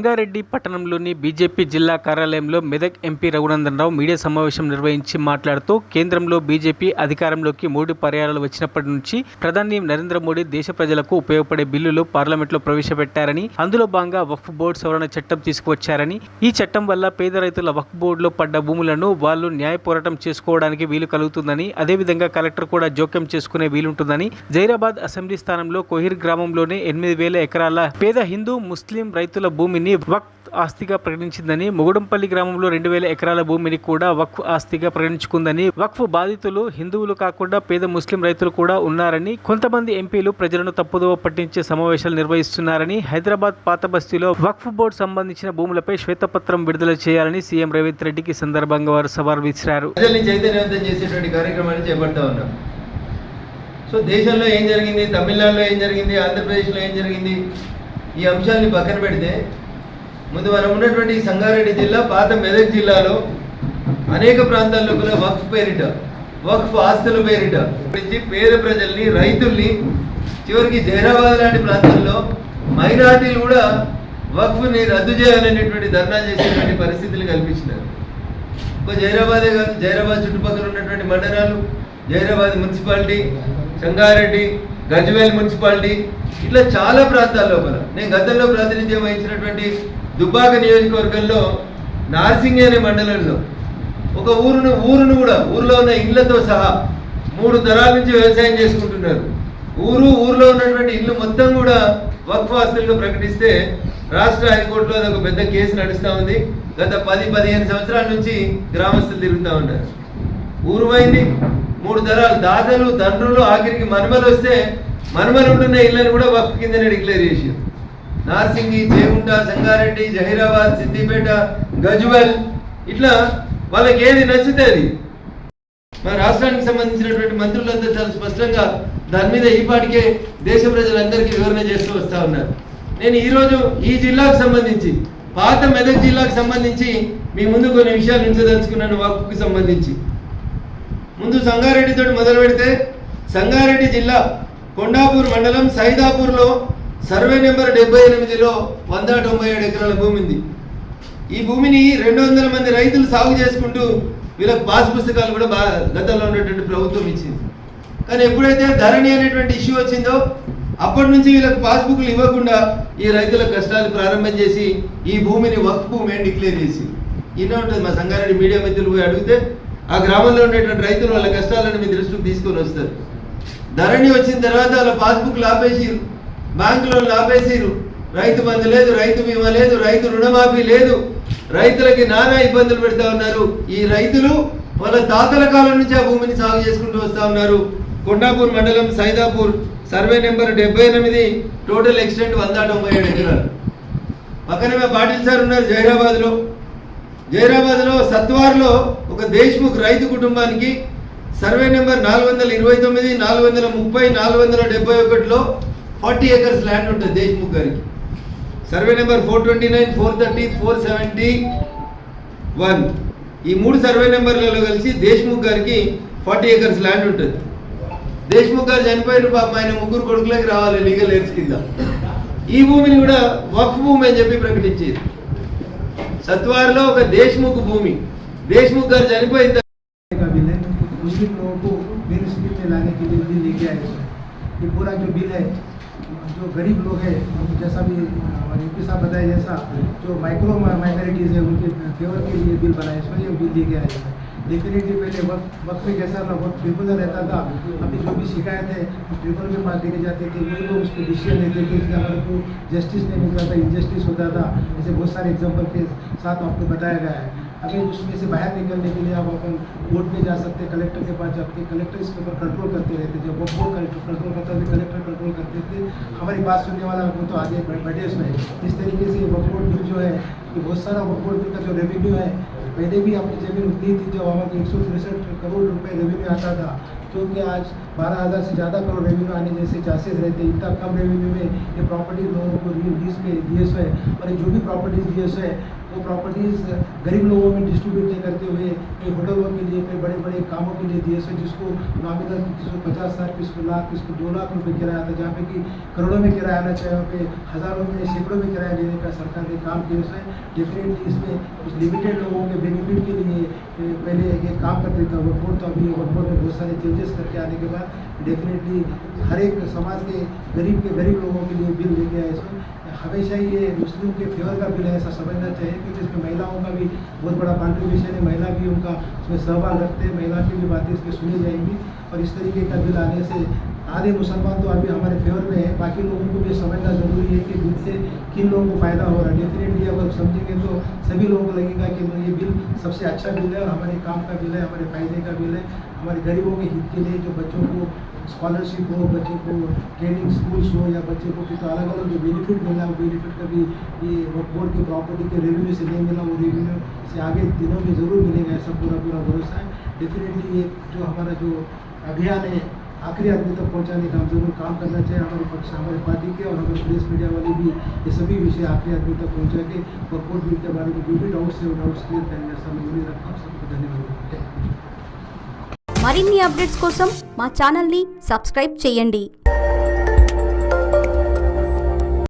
సంగారెడ్డి పట్టణంలోని బీజేపీ జిల్లా కార్యాలయంలో మెదక్ ఎంపీ రఘునందన్ రావు మీడియా సమావేశం నిర్వహించి మాట్లాడుతూ కేంద్రంలో బీజేపీ అధికారంలోకి 3 పర్యాయాలు వచ్చినప్పటి నుంచి ప్రధాని నరేంద్ర మోడీ దేశ ప్రజలకు ఉపయోగపడే బిల్లులు పార్లమెంట్లో ప్రవేశపెట్టారని, అందులో భాగంగా వక్ఫ్ బోర్డు సవరణ చట్టం తీసుకువచ్చారని, ఈ చట్టం వల్ల పేద రైతుల వక్ఫ్ బోర్డులో పడ్డ భూములను వాళ్ళు న్యాయ పోరాటం చేసుకోవడానికి వీలు కలుగుతుందని, అదేవిధంగా కలెక్టర్ కూడా జోక్యం చేసుకునే వీలుంటుందని, జైరాబాద్ అసెంబ్లీ స్థానంలో కోహిర్ గ్రామంలోనే 8,000 ఎకరాల పేద హిందూ ముస్లిం రైతుల భూమిని వక్ఫ్ ఆస్తిగా ప్రకటించిందని, ముగుడంపల్లి గ్రామంలో 2,000 ఎకరాల భూమిని కూడా వక్ఫ్ ఆస్తిగా ప్రకటించుకుందని, వక్ఫ్ బాధితులు హిందువులు కాకుండా పేద ముస్లిం రైతులు కూడా ఉన్నారని, కొంతమంది ఎంపీలు ప్రజలను తప్పుదోవ పట్టించే సమావేశాలు నిర్వహిస్తున్నారని, హైదరాబాద్ పాత బస్తీలో వక్ఫ్ బోర్డు సంబంధించిన భూములపై శ్వేతపత్రం విడుదల చేయాలని సీఎం రేవంత్ రెడ్డికి సందర్భంగా వారు సవాల్ విసిరారు. సో దేశంలో ఏం జరిగింది, తమిళనాడులో ఏం జరిగింది, ఆంధ్రప్రదేశ్లో ఏం జరిగింది, ఈ అంశాన్ని పక్కన పెడితే ముందు మనం ఉన్నటువంటి సంగారెడ్డి జిల్లా, పాత మెదక్ జిల్లాలో అనేక ప్రాంతాల్లో కూడా వక్ఫ్ పేరిట, వక్ఫ్ ఆస్తుల పేరిట పేద ప్రజల్ని, రైతుల్ని, చివరికి జైరాబాద్ లాంటి ప్రాంతాల్లో మైనార్టీలు కూడా వక్ఫ్ని రద్దు చేయాలనేటువంటి ధర్నా చేసేటువంటి పరిస్థితులు కల్పించినారు. జైరాబాదే కాదు, జైరాబాద్ చుట్టుపక్కల ఉన్నటువంటి మండలాలు, జైరాబాద్ మున్సిపాలిటీ, సంగారెడ్డి, గజ్వేల్ మున్సిపాలిటీ, ఇట్లా చాలా ప్రాంతాల లోపల నేను గతంలో ప్రాతినిధ్యం వహించినటువంటి దుబ్బాక నియోజకవర్గంలో నార్సింగి అనే మండలంలో ఒక ఊరును కూడా ఊరిలో ఉన్న ఇళ్లతో సహా 3 తరాల నుంచి వ్యవసాయం చేసుకుంటున్నారు. ఊరిలో ఉన్నటువంటి ఇల్లు మొత్తం కూడా వక్ఫ్ ఆస్తులుగా ప్రకటిస్తే రాష్ట్ర హైకోర్టులో ఒక పెద్ద కేసు నడుస్తూ ఉంది. గత 10-15 సంవత్సరాల నుంచి గ్రామస్తులు తిరుగుతూ ఉన్నారు. ఊరు పోయింది, 3 తరాలు, దాతలు, తండ్రులు, ఆఖరికి మనమలు వస్తే మనమలు ఉంటున్న ఇళ్ళని కూడా వక్ఫ్ కిందనే డిక్లేర్ చేశారు. నార్సింగి, చేగుంట, సంగారెడ్డి, జహీరాబాద్, సిద్దిపేట, గజ్వల్, ఇట్లా వాళ్ళకి ఏది నచ్చితే అది. మన రాష్ట్రానికి సంబంధించినటువంటి మంత్రులంతా చాలా స్పష్టంగా దాని మీద ఈపాటికే దేశ ప్రజలందరికీ వివరణ చేస్తూ వస్తూ ఉన్నారు. నేను ఈరోజు ఈ జిల్లాకు సంబంధించి, పాత మెదక్ జిల్లాకు సంబంధించి మీ ముందు కొన్ని విషయాలు ఉంచదలుచుకున్నాను. వక్ఫ్కి సంబంధించి ముందు సంగారెడ్డితో మొదలు పెడితే, సంగారెడ్డి జిల్లా కొండాపూర్ మండలం సైదాపూర్లో సర్వే నెంబర్ 78లో 197 ఎకరాల భూమి ఉంది. ఈ భూమిని 200 మంది రైతులు సాగు చేసుకుంటూ వీళ్ళకి పాస్ పుస్తకాలు కూడా గతంలో ఉన్నటువంటి ప్రభుత్వం ఇచ్చింది. కానీ ఎప్పుడైతే ధరణి అనేటువంటి ఇష్యూ వచ్చిందో అప్పటి నుంచి వీళ్ళకి పాస్బుక్లు ఇవ్వకుండా ఈ రైతుల కష్టాలు ప్రారంభం చేసి ఈ భూమిని వక్ఫ్ భూమి అని డిక్లేర్ చేసి ఇన్నే ఉంటుంది. మా సంగారెడ్డి మీడియా మిత్రులు పోయి అడిగితే ఆ గ్రామంలో ఉండేటువంటి రైతులు వాళ్ళ కష్టాలను మీ దృష్టికి తీసుకొని వస్తారు. ధరణి వచ్చిన తర్వాత వాళ్ళ పాస్బుక్లు ఆపేసిరు, బ్యాంకు లోన్లు ఆపేసిరు, రైతు బంధు లేదు, రైతు బీమా లేదు, రైతు రుణమాఫీ లేదు, రైతులకి నానా ఇబ్బందులు పెడతా ఉన్నారు. ఈ రైతులు వాళ్ళ తాతల కాలం నుంచి ఆ భూమిని సాగు చేసుకుంటూ వస్తూ ఉన్నారు. కొండాపూర్ మండలం Saidapur survey number 78, total extent 197 ఎకరాలు. పక్కనే పాటిల్ సార్ ఉన్నారు జైరాబాద్లో సత్వార్లో ఒక దేశ్ముఖ్ రైతు కుటుంబానికి సర్వే నెంబర్ 429, 430, 471లో 40 acres ల్యాండ్ ఉంటుంది దేశ్ముఖ్ గారికి. సర్వే నెంబర్ 429, 430, 471 ఈ 3 సర్వే నెంబర్లలో కలిసి దేశ్ముఖ్ గారికి 40 acres ల్యాండ్ ఉంటుంది. దేశ్ముఖ్ గారు చనిపోయిన పాప ఆయన 3 కొడుకులకి రావాలి లీగల్ ఎయిడ్స్ కింద. ఈ భూమిని కూడా వక్ఫ్ భూమి అని చెప్పి ప్రకటించేది. సత్వార్లో ఒక దేశ్ముఖ్ భూమి, దేశ్ముఖ్ గారు చనిపోయిన मुस्लिम लोगों को मेन स्ट्रीम में लाने के लिए बिल लेके आए। ये पूरा जो बिल है, जो गरीब लोग हैं, जैसा भी एमपी साहब बताया, जैसा जो माइक्रो माइनॉरिटीज़ है उनके फेवर के लिए बिल बनाए, इसमें ये बिल लेके आए। डेफिनेटली पहले वक्त में जैसा वक्त ट्रिब्यूनल रहता था, अभी जो भी शिकायत है ट्रिब्यूनल के पास देके जाते थे, वही लोग उस पर डिसीजन लेते थे कि हमारे को जस्टिस नहीं मिलता था, इनजस्टिस होता था। ऐसे बहुत सारे एग्जाम्पल के साथ आपको बताया गया है। अभी उसमें से बाहर निकलने के लिए आप अपन कोर्ट में जा सकते हैं, कलेक्टर के पास जाते, कलेक्टर इसके ऊपर कंट्रोल करते रहते थे। वो बोर्ड कंट्रोल करता थे, कलेक्टर कंट्रोल करते थे। हमारी बात सुनने वाला वो तो आगे बढ़े उसमें। इस तरीके से वक्फ बोर्ड बिल जो है कि बहुत सारा वक्फ बोर्ड बिल का जो रेवेन्यू है, पहले भी अपनी जमीन उतनी थी जब हमारे 163 करोड़ रुपए रेवेन्यू आता था, क्योंकि आज 12,000 से ज़्यादा करोड़ रेवेन्यू आने जैसे चांसेस रहते हैं। इतना कम रेवेन्यू में ये प्रॉपर्टी लोगों को लीज पे दिए है, और जो भी प्रॉपर्टीज दिए है वो प्रॉपर्टीज़ गरीब लोगों में डिस्ट्रीब्यूट नहीं करते हुए कई होटलों के लिए कई बड़े बड़े कामों के लिए दिए सो जिसको नॉमिनल किसी को 50,000 किसी को लाख किसी को 2 लाख रुपए किराया था, जहाँ पे कि करोड़ों में किराया आना चाहिए वहाँ पे हज़ारों में सैकड़ों में किराया लेने का सरकार ने काम किया है। डेफिनेटली इसमें कुछ लिमिटेड लोगों के बेनिफिट के लिए पहले ये काम करते था वक्फ बोर्ड, तो अभी वक्फ बोर्ड में बहुत सारे चेंजेस करके आने के बाद डेफिनेटली हर एक समाज के गरीब लोगों के लिए बिल लेके आए। इसमें हमेशा ही ये मुस्लिम के फेवर का बिल है ऐसा समझना चाहिए, क्योंकि इसमें महिलाओं का भी बहुत बड़ा कॉन्ट्रीब्यूशन है, महिला भी उनका इसमें सहभाग रखते हैं, महिला की भी बातें इसमें सुनी जाएंगी। और इस तरीके का बिल आने से आधे मुसलमान तो अभी हमारे फेवर में है, बाकी लोगों को भी समझना ज़रूरी है कि बिल से किन लोगों को फ़ायदा हो रहा है। डेफिनेटली अगर समझेंगे तो सभी लोगों को लगेगा कि ये बिल सबसे अच्छा बिल है और हमारे काम का बिल है, हमारे फ़ायदे का बिल है, हमारे गरीबों के हित के लिए, जो बच्चों को स्कॉलरशिप हो, बच्चों को ट्रेनिंग स्कूल्स हो या बच्चे को तो अलग अलग जो बेनिफिट मिला वो बेनिफिट कभी ये वक्फ बोर्ड की प्रॉपर्टी के रेवेन्यू से नहीं मिला, वो रेवेन्यू से आगे दिनों में ज़रूर मिलेगा, ऐसा पूरा भरोसा है। डेफिनेटली ये जो हमारा जो अभियान है आखिरी आदमी तक पहुंचाने का हम जरूर काम करना चाहिए, हमारे पक्ष हमारे पार्टी के और हमारे प्रेस मीडिया वाले भी ये सभी विषय आखिरी आदमी तक पहुंचा के वक्फ बोर्ड बिल के बारे में जो भी डाउट्स है वो डाउट्स क्लियर करेंगे, ऐसा मैं उम्मीद रखता हूँ। सबको धन्यवाद। మరిన్ని అప్డేట్స్ కోసం మా ఛానల్ని సబ్స్క్రైబ్ చేయండి।